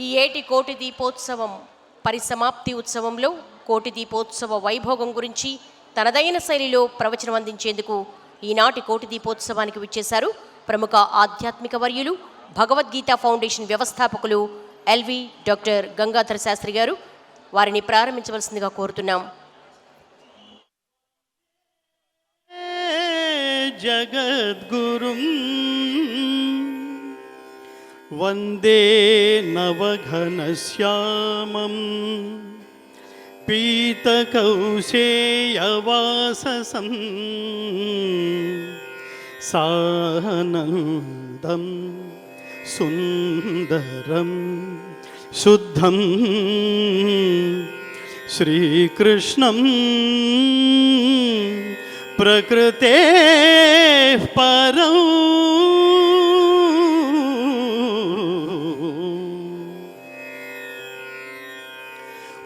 ఈ ఏటి కోటి దీపోత్సవం పరిసమాప్తి ఉత్సవంలో కోటి దీపోత్సవ వైభోగం గురించి తనదైన శైలిలో ప్రవచనం అందించేందుకు ఈనాటి కోటి దీపోత్సవానికి విచ్చేశారు ప్రముఖ ఆధ్యాత్మిక వర్యులు భగవద్గీత ఫౌండేషన్ వ్యవస్థాపకులు ఎల్వి డాక్టర్ గంగాధర శాస్త్రి గారు. వారిని ప్రారంభించవలసిందిగా కోరుతున్నాం. జగద్గురుం వందే నవఘనశ్యామం పీతకౌశేయవాససం సానందం సుందరం శుద్ధం శ్రీకృష్ణం ప్రకృతే పరం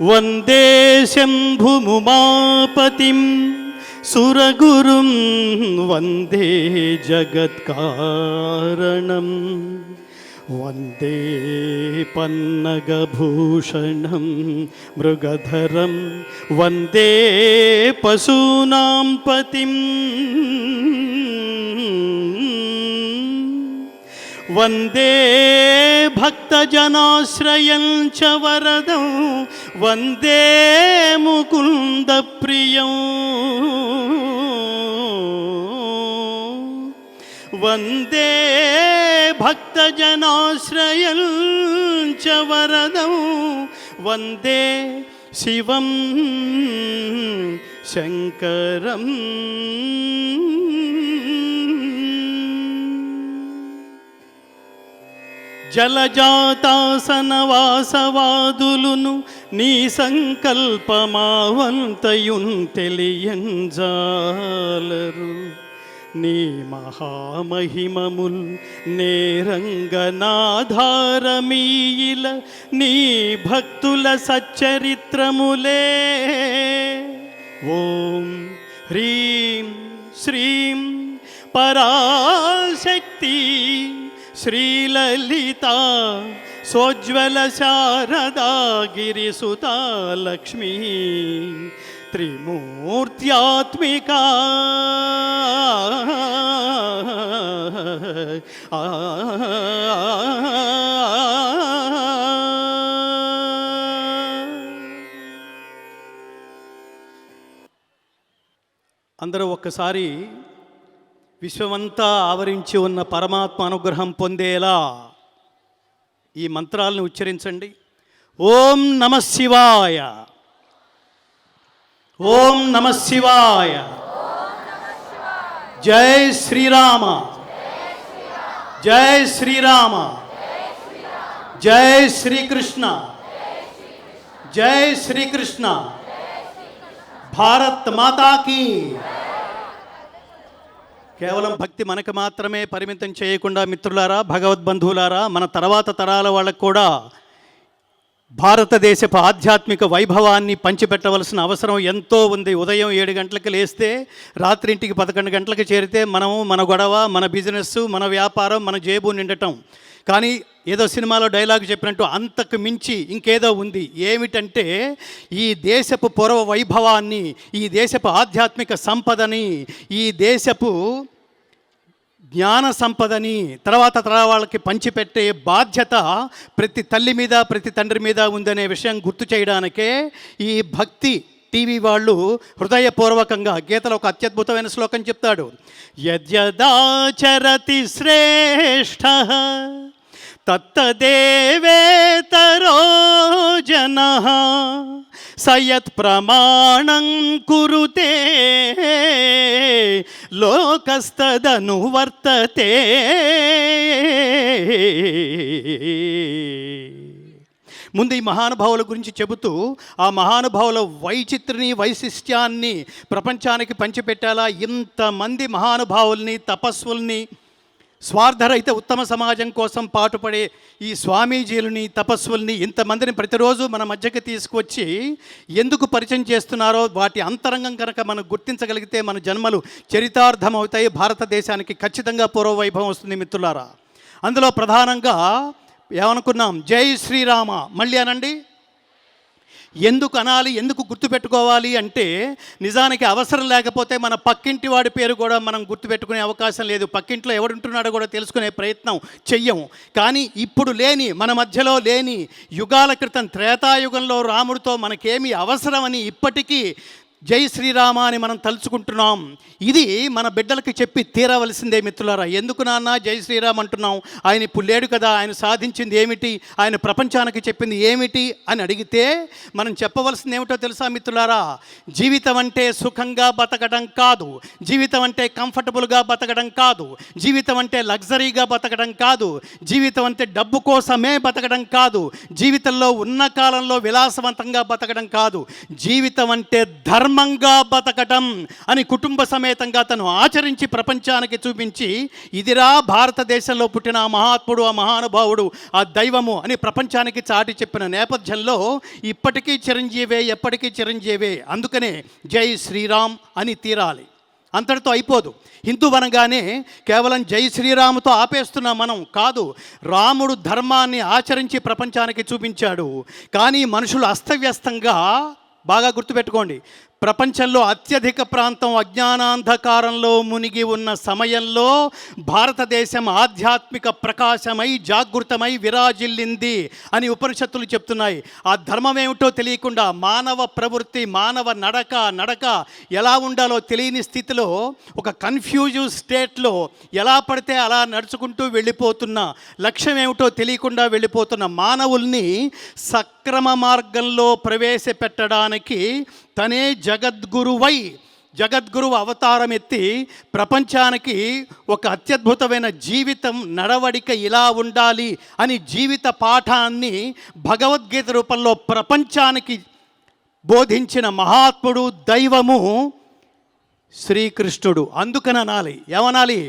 వందే శంభుముమాపతిం సురగురుం వందే జగత్కారణం వందే పన్నగభూషణం మృగధరం వందే పశూనాం పతిం వందే భక్తజనాశ్రయం చ వరదం వందే ముకుందప్రియం వందే భక్తజనాశ్రయం చ వరదం వందే శివం శంకరం. జలజాతాసనవాసవాదులును నీ సంకల్పమావంతయున్ తెలియంజాలరు. నీ మహామహిమముల్ నేరంగనాధారమీయిల నీ భక్తుల సచ్చరిత్రములే. ఓం హ్రీం శ్రీం పరాశక్తి శ్రీలలిత సోజ్వల శారదా గిరిసుతా లక్ష్మీ త్రిమూర్త్యాత్మికా అందరూ ఒక్కసారి విశ్వమంతా ఆవరించి ఉన్న పరమాత్మ అనుగ్రహం పొందేలా ఈ మంత్రాలను ఉచ్చరించండి. ఓం నమః శివాయ, ఓం నమః శివాయ, జై శ్రీరామ, జై శ్రీరామ, జై శ్రీకృష్ణ, జై శ్రీకృష్ణ, భారత్ మాతాకి. కేవలం భక్తి మనకు మాత్రమే పరిమితం చేయకుండా మిత్రులారా, భగవద్బంధువులారా, మన తర్వాత తరాల వాళ్ళకు కూడా భారతదేశపు ఆధ్యాత్మిక వైభవాన్ని పంచిపెట్టవలసిన అవసరం ఎంతో ఉంది. ఉదయం 7 గంటలకు లేస్తే రాత్రింటికి 11 గంటలకు చేరితే మనము మన గొడవ, మన బిజినెస్, మన వ్యాపారం, మన జేబు నిండటం. కానీ ఏదో సినిమాలో డైలాగ్ చెప్పినట్టు అంతకు మించి ఇంకేదో ఉంది. ఏమిటంటే ఈ దేశపు పూర్వ వైభవాన్ని, ఈ దేశపు ఆధ్యాత్మిక సంపదని, ఈ దేశపు జ్ఞాన సంపదని తర్వాత వాళ్ళకి పంచిపెట్టే బాధ్యత ప్రతి తల్లి మీద, ప్రతి తండ్రి మీద ఉందనే విషయం గుర్తు చేయడానికే ఈ భక్తి టీవీ వాళ్ళు హృదయపూర్వకంగా గీతలో ఒక అత్యద్భుతమైన శ్లోకం చెప్తాడు. యద్యదాచరతి శ్రేష్ఠః తత్తదేవేతరో జనః సయత్ ప్రమాణం కురుతే లోకస్తదనువర్తతే. ముందు ఈ మహానుభావుల గురించి చెబుతూ ఆ మహానుభావుల వైచిత్రిని, వైశిష్ట్యాన్ని ప్రపంచానికి పంచిపెట్టేలా ఇంతమంది మహానుభావుల్ని, తపస్సుల్ని, స్వార్థరహిత ఉత్తమ సమాజం కోసం పాటుపడే ఈ స్వామీజీలని, తపస్సుల్ని, ఇంతమందిని ప్రతిరోజు మన మధ్యకి తీసుకొచ్చి ఎందుకు పరిచయం చేస్తున్నారో వాటి అంతరంగం కనుక మనం గుర్తించగలిగితే మన జన్మలు చరితార్థం అవుతాయి. భారతదేశానికి ఖచ్చితంగా పూర్వ వైభవం వస్తుంది మిత్రులారా. అందులో ప్రధానంగా ఏమనుకున్నాం? జై శ్రీరామ. మళ్ళీ అనండి. ఎందుకు అనాలి, ఎందుకు గుర్తుపెట్టుకోవాలి అంటే నిజానికి అవసరం లేకపోతే మన పక్కింటి వాడి పేరు కూడా మనం గుర్తుపెట్టుకునే అవకాశం లేదు. పక్కింట్లో ఎవడుంటున్నాడో కూడా తెలుసుకునే ప్రయత్నం చెయ్యము. కానీ ఇప్పుడు లేని, మన మధ్యలో లేని, యుగాల క్రితం త్రేతాయుగంలో రాముడితో మనకేమి అవసరమని ఇప్పటికీ జై శ్రీరామ అని మనం తలుచుకుంటున్నాం. ఇది మన బిడ్డలకి చెప్పి తీరవలసిందే మిత్రులారా. ఎందుకు నాన్న జై శ్రీరామ్ అంటున్నాం? ఆయన ఇప్పుడు లేడు కదా, ఆయన సాధించింది ఏమిటి, ఆయన ప్రపంచానికి చెప్పింది ఏమిటి అని అడిగితే మనం చెప్పవలసింది ఏమిటో తెలుసా మిత్రులారా? జీవితం అంటే సుఖంగా బతకడం కాదు, జీవితం అంటే కంఫర్టబుల్గా బతకడం కాదు, జీవితం అంటే లగ్జరీగా బతకడం కాదు, జీవితం అంటే డబ్బు కోసమే బతకడం కాదు, జీవితంలో ఉన్న కాలంలో విలాసవంతంగా బతకడం కాదు. జీవితం అంటే ధర్మంగా బతకటం అని కుటుంబ సమేతంగా తను ఆచరించి ప్రపంచానికి చూపించి, ఇదిరా భారతదేశంలో పుట్టిన ఆ మహాత్ముడు, ఆ మహానుభావుడు, ఆ దైవము అని ప్రపంచానికి చాటి చెప్పిన నేపథ్యంలో ఇప్పటికీ చిరంజీవే, ఎప్పటికీ చిరంజీవే. అందుకనే జై శ్రీరామ్ అని తీరాలి. అంతటితో అయిపోదు. హిందూ అనగానే కేవలం జై శ్రీరాముతో ఆపేస్తున్నాం మనం కాదు. రాముడు ధర్మాన్ని ఆచరించి ప్రపంచానికి చూపించాడు. కానీ మనుషులు అస్తవ్యస్తంగా, బాగా గుర్తుపెట్టుకోండి, ప్రపంచంలో అత్యధిక ప్రాంతం అజ్ఞానాంధకారంలో మునిగి ఉన్న సమయంలో భారతదేశం ఆధ్యాత్మిక ప్రకాశమై జాగృతమై విరాజిల్లింది అని ఉపనిషత్తులు చెప్తున్నాయి. ఆ ధర్మం ఏమిటో తెలియకుండా మానవ ప్రవృత్తి, మానవ నడక ఎలా ఉండాలో తెలియని స్థితిలో, ఒక కన్ఫ్యూజివ్ స్టేట్లో ఎలా పడితే అలా నడుచుకుంటూ వెళ్ళిపోతున్న, లక్ష్యం ఏమిటో తెలియకుండా వెళ్ళిపోతున్న మానవుల్ని సక్రమ మార్గంలో ప్రవేశపెట్టడానికి తనే జగద్గురువు అవతారం ఎత్తి ప్రపంచానికి ఒక అత్యద్భుతమైన జీవితం, నడవడిక ఇలా ఉండాలి అని జీవిత పాఠాన్ని భగవద్గీత రూపంలో ప్రపంచానికి బోధించిన మహాత్ముడు, దైవము శ్రీకృష్ణుడు. అందుకని అనాలి. ఏమనాలి?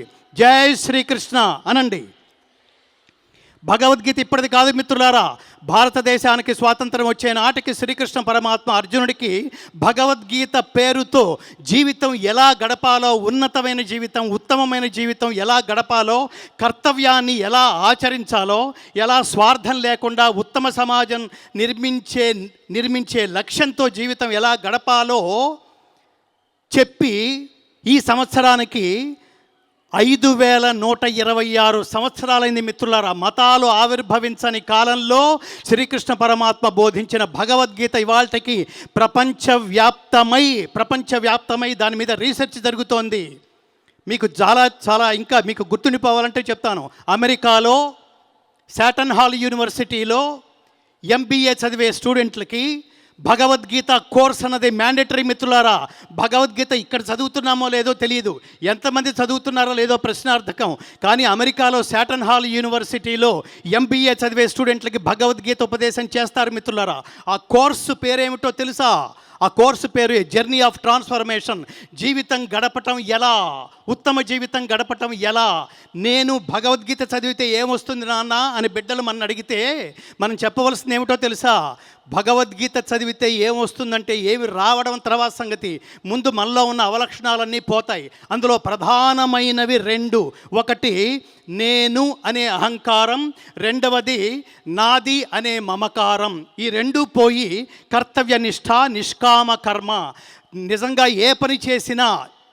జై శ్రీకృష్ణ అనండి. భగవద్గీత ఇప్పటిది కాదు మిత్రులారా. భారతదేశానికి స్వాతంత్రం వచ్చే నాటికి శ్రీకృష్ణ పరమాత్మ అర్జునుడికి భగవద్గీత పేరుతో జీవితం ఎలా గడపాలో, ఉన్నతమైన జీవితం, ఉత్తమమైన జీవితం ఎలా గడపాలో, కర్తవ్యాన్ని ఎలా ఆచరించాలో, ఎలా స్వార్థం లేకుండా ఉత్తమ సమాజం నిర్మించే లక్ష్యంతో జీవితం ఎలా గడపాలో చెప్పి ఈ సంవత్సరానికి 5126 సంవత్సరాలైంది మిత్రులారా. మతాలు ఆవిర్భవించని కాలంలో శ్రీకృష్ణ పరమాత్మ బోధించిన భగవద్గీత ఇవాళకి ప్రపంచవ్యాప్తమై దాని మీద రీసెర్చ్ జరుగుతోంది. మీకు చాలా ఇంకా మీకు గుర్తుండిపోవాలంటే చెప్తాను. అమెరికాలో శాటన్ హాల్ యూనివర్సిటీలో MBA చదివే స్టూడెంట్లకి భగవద్గీత కోర్స్ అన్నది మ్యాండేటరీ మిత్రులారా. భగవద్గీత ఇక్కడ చదువుతున్నామో లేదో తెలియదు, ఎంతమంది చదువుతున్నారో లేదో ప్రశ్నార్థకం. కానీ అమెరికాలో శాటన్ హాల్ యూనివర్సిటీలో MBA చదివే స్టూడెంట్లకి భగవద్గీత ఉపదేశం చేస్తారు మిత్రులారా. ఆ కోర్సు పేరేమిటో తెలుసా? ఆ కోర్సు పేరు జర్నీ ఆఫ్ ట్రాన్స్ఫర్మేషన్. జీవితం గడపటం ఎలా, ఉత్తమ జీవితం గడపటం ఎలా. నేను భగవద్గీత చదివితే ఏమొస్తుంది నాన్న అని బిడ్డలు మన అడిగితే మనం చెప్పవలసింది ఏమిటో తెలుసా? భగవద్గీత చదివితే ఏమొస్తుందంటే ఏమి రావడం తర్వాత సంగతి. ముందు మనలో ఉన్న అవలక్షణాలన్నీ పోతాయి. అందులో ప్రధానమైనవి 2. ఒకటి నేను అనే అహంకారం, రెండవది నాది అనే మమకారం. ఈ 2 పోయి కర్తవ్యనిష్ట, నిష్కామ కర్మ. నిజంగా ఏ పని చేసినా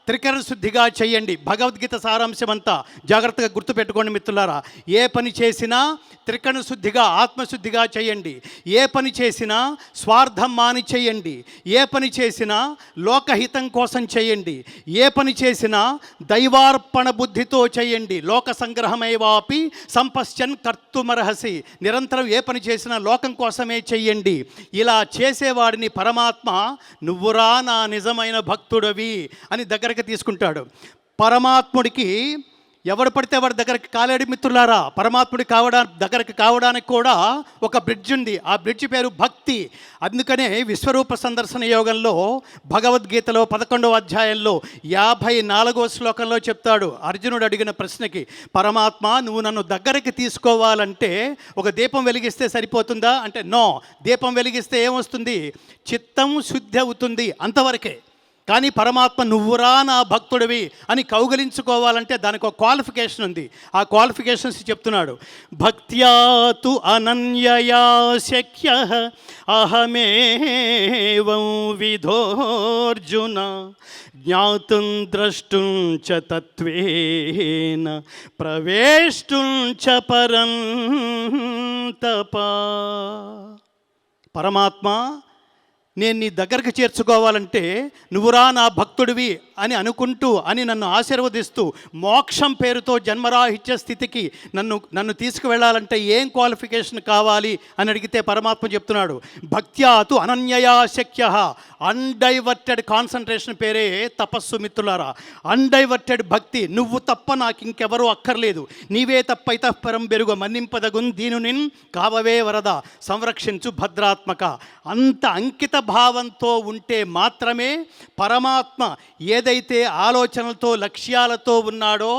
త్రికరణ శుద్ధిగా చేయండి. భగవద్గీత సారాంశం అంతా జాగ్రత్తగా గుర్తుపెట్టుకోండి మిత్రులారా. ఏ పని చేసినా త్రికరణ శుద్ధిగా, ఆత్మశుద్ధిగా చేయండి. ఏ పని చేసినా స్వార్థం మాని చేయండి. ఏ పని చేసినా లోకహితం కోసం చేయండి. ఏ పని చేసినా దైవార్పణ బుద్ధితో చేయండి. లోక సంగ్రహమేవాపి సంపశ్చన్ కర్తుమర్హసి. నిరంతరం ఏ పని చేసినా లోకం కోసమే చెయ్యండి. ఇలా చేసేవాడిని పరమాత్మ నువ్వురా నా నిజమైన భక్తుడవి అని దగ్గరికి తీసుకుంటాడు. పరమాత్ముడికి ఎవడు పడితే వాడి దగ్గరికి కాలేడు మిత్రులారా. పరమాత్ముడి దగ్గరికి కావడానికి కూడా ఒక బ్రిడ్జ్ ఉంది. ఆ బ్రిడ్జ్ పేరు భక్తి. అందుకనే విశ్వరూప సందర్శన యోగంలో భగవద్గీతలో 11వ అధ్యాయంలో 54వ శ్లోకంలో చెప్తాడు అర్జునుడు అడిగిన ప్రశ్నకి, పరమాత్మ నువ్వు నన్ను దగ్గరికి తీసుకోవాలంటే ఒక దీపం వెలిగిస్తే సరిపోతుందా అంటే నో. దీపం వెలిగిస్తే ఏమొస్తుంది? చిత్తం శుద్ధి అవుతుంది, అంతవరకే. కానీ పరమాత్మ నువ్వురా నా భక్తుడివి అని కౌగలించుకోవాలంటే దానికి ఒక క్వాలిఫికేషన్ ఉంది. ఆ క్వాలిఫికేషన్స్ చెప్తున్నాడు. భక్త్యా తు అనన్యయా శక్య అహమేవం విధోర్జున జ్ఞాతుం ద్రష్టుం చ తత్వేన ప్రవేష్టుం చ పరం తపా. పరమాత్మ, నేను నీ దగ్గరకు చేర్చుకోవాలంటే నువ్వురా నా భక్తుడివి అని అనుకుంటూ అని నన్ను ఆశీర్వదిస్తూ మోక్షం పేరుతో జన్మరాహిత్య స్థితికి నన్ను తీసుకువెళ్ళాలంటే ఏం క్వాలిఫికేషన్ కావాలి అని అడిగితే పరమాత్మ చెప్తున్నాడు, భక్త్యాతు అనన్యయా శక్య. అన్డైవర్టెడ్ కాన్సన్ట్రేషన్ పేరే తపస్సు మిత్రులారా. అన్డైవర్టెడ్ భక్తి. నువ్వు తప్ప నాకు ఇంకెవరూ అక్కర్లేదు, నీవే తప్ప ఇతఃపరం బెరుగ మన్నింపదగున్ దీనునిన్ కావవే వరద సంరక్షించు భద్రాత్మక. అంత అంకిత భావంతో ఉంటే మాత్రమే పరమాత్మ ఏదైతే ఆలోచనలతో లక్ష్యాలతో ఉన్నాడో,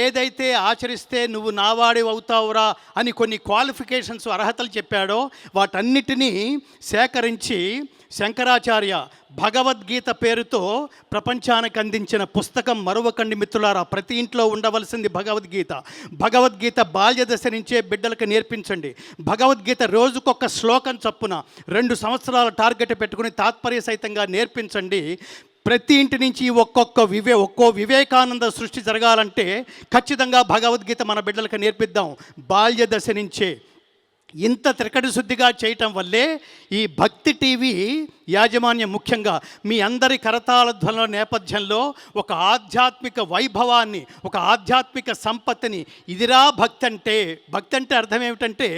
ఏదైతే ఆచరిస్తే నువ్వు నావాడి అవుతావురా అని కొన్ని క్వాలిఫికేషన్స్ అర్హతలు చెప్పాడో వాటన్నిటినీ సేకరించి శంకరాచార్య భగవద్గీత పేరుతో ప్రపంచానికి అందించిన పుస్తకం మరువకండి మిత్రులారా. ప్రతి ఇంట్లో ఉండవలసింది భగవద్గీత. భగవద్గీత బాల్య దశ నుంచే బిడ్డలకు నేర్పించండి. భగవద్గీత రోజుకొక శ్లోకం చొప్పున 2 సంవత్సరాల టార్గెట్ పెట్టుకుని తాత్పర్య సహితంగా నేర్పించండి. ప్రతి ఇంటి నుంచి ఒక్కో వివేకానంద సృష్టి జరగాలంటే ఖచ్చితంగా భగవద్గీత మన బిడ్డలకు నేర్పిద్దాం బాల్య దశ నుంచే. ఇంత త్రికటి శుద్ధిగా చేయటం వల్లే ఈ భక్తి టీవీ యాజమాన్యం ముఖ్యంగా మీ అందరి కరతాళ ధ్వనుల నేపథ్యంలో ఒక ఆధ్యాత్మిక వైభవాన్ని, ఒక ఆధ్యాత్మిక సంపత్తిని, ఇదిరా భక్తి అంటే. భక్తి అంటే అర్థం ఏమిటంటే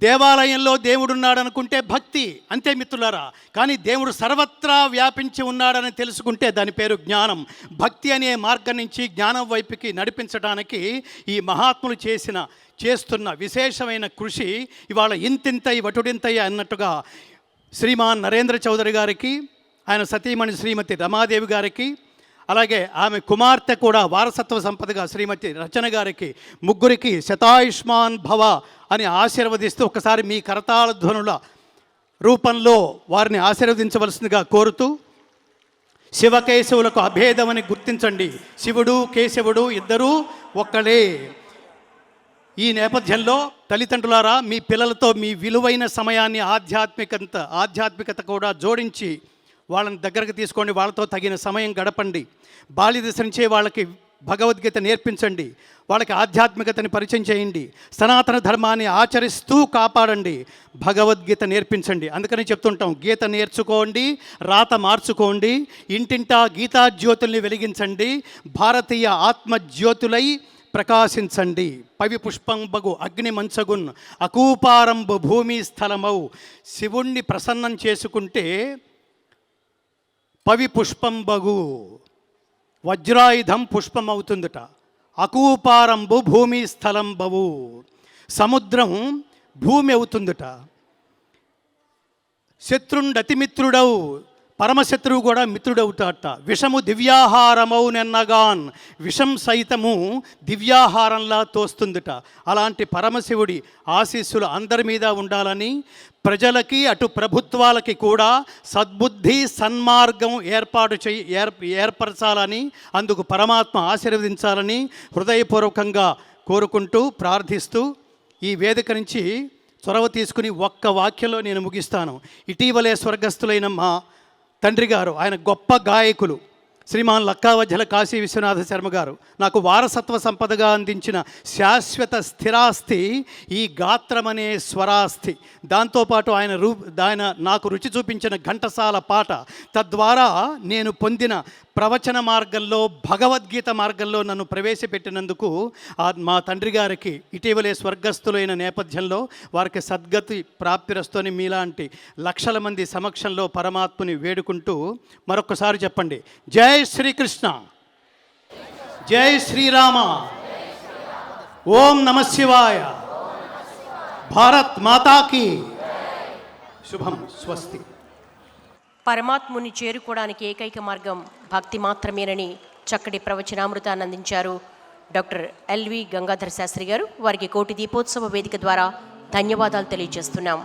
దేవాలయంలో దేవుడున్నాడు అనుకుంటే భక్తి, అంతే మిత్రులారా. కానీ దేవుడు సర్వత్రా వ్యాపించి ఉన్నాడని తెలుసుకుంటే దాని పేరు జ్ఞానం. భక్తి అనే మార్గం నుంచి జ్ఞానం వైపుకి నడిపించడానికి ఈ మహాత్ములు చేస్తున్న విశేషమైన కృషి ఇవాళ ఇంతింతై వటుడింతై అన్నట్టుగా శ్రీమాన్ నరేంద్ర చౌదరి గారికి, ఆయన సతీమణి శ్రీమతి రమాదేవి గారికి, అలాగే ఆమె కుమార్తె కూడా వారసత్వ సంపదగా శ్రీమతి రచన గారికి, ముగ్గురికి శతాయుష్మాన్ భవ అని ఆశీర్వదిస్తూ ఒకసారి మీ కరతాళ ధ్వనుల రూపంలో వారిని ఆశీర్వదించవలసిందిగా కోరుతూ, శివకేశవులకు అభేదమని గుర్తించండి, శివుడు కేశవుడు ఇద్దరూ ఒక్కడే. ఈ నేపథ్యంలో తల్లిదండ్రులారా, మీ పిల్లలతో మీ విలువైన సమయాన్ని ఆధ్యాత్మికత కూడా జోడించి వాళ్ళని దగ్గరకు తీసుకోండి, వాళ్ళతో తగిన సమయం గడపండి. బాల్య దశ నుంచే వాళ్ళకి భగవద్గీత నేర్పించండి, వాళ్ళకి ఆధ్యాత్మికతని పరిచయం చేయండి, సనాతన ధర్మాన్ని ఆచరిస్తూ కాపాడండి, భగవద్గీత నేర్పించండి. అందుకని చెప్తుంటాం, గీత నేర్చుకోండి, రాత మార్చుకోండి, ఇంటింటా గీతా జ్యోతుల్ని వెలిగించండి, భారతీయ ఆత్మజ్యోతులై ప్రకాశించండి. పవి పుష్పంబగు అగ్ని మంచగున్ అకూపారంబు భూమి స్థలమౌ. శివుణ్ణి ప్రసన్నం చేసుకుంటే పవి పుష్పంబగు వజ్రాయుధం పుష్పం అవుతుందట. అకూపారంబు భూమి స్థలం బవు, సముద్రం భూమి అవుతుందట. శత్రుండతిమిత్రుడవు, పరమశత్రువు కూడా మిత్రుడవుతాట. విషము దివ్యాహారమౌ నెన్నగాన్, విషం సైతము దివ్యాహారంలా తోస్తుందిట. అలాంటి పరమశివుడి ఆశీస్సులు అందరి మీద ఉండాలని, ప్రజలకి అటు ప్రభుత్వాలకి కూడా సద్బుద్ధి సన్మార్గం ఏర్పరచాలని, అందుకు పరమాత్మ ఆశీర్వదించాలని హృదయపూర్వకంగా కోరుకుంటూ ప్రార్థిస్తూ ఈ వేదిక నుంచి చొరవ తీసుకుని ఒక్క వాక్యంలో నేను ముగిస్తాను. ఇటీవలే స్వర్గస్థులైన మా తండ్రి గారు, ఆయన గొప్ప గాయకులు శ్రీమాన్ లక్కావజ్జల కాశీ విశ్వనాథ శర్మ గారు నాకు వారసత్వ సంపదగా అందించిన శాశ్వత స్థిరాస్తి ఈ గాత్రమనే స్వరాస్తి. దాంతోపాటు ఆయన నాకు రుచి చూపించిన ఘంటసాల పాట, తద్వారా నేను పొందిన ప్రవచన మార్గంలో, భగవద్గీత మార్గంలో నన్ను ప్రవేశపెట్టినందుకు మా తండ్రి గారికి ఇటీవలే స్వర్గస్థులైన నేపథ్యంలో వారికి సద్గతి ప్రాప్తిరస్తోని మీలాంటి లక్షల మంది సమక్షంలో పరమాత్ముని వేడుకుంటూ మరొకసారి చెప్పండి, జై శ్రీకృష్ణ, జై శ్రీరామ, ఓం నమ శివాయ, భారత్ మాతాకి శుభం, స్వస్తి. పరమాత్ముని చేరుకోవడానికి ఏకైక మార్గం భక్తి మాత్రమేనని చక్కటి ప్రవచనామృతాన్ని అందించారు డాక్టర్ ఎల్వి గంగాధర శాస్త్రి గారు. వారికి కోటి దీపోత్సవ వేదిక ద్వారా ధన్యవాదాలు తెలియజేస్తున్నాం.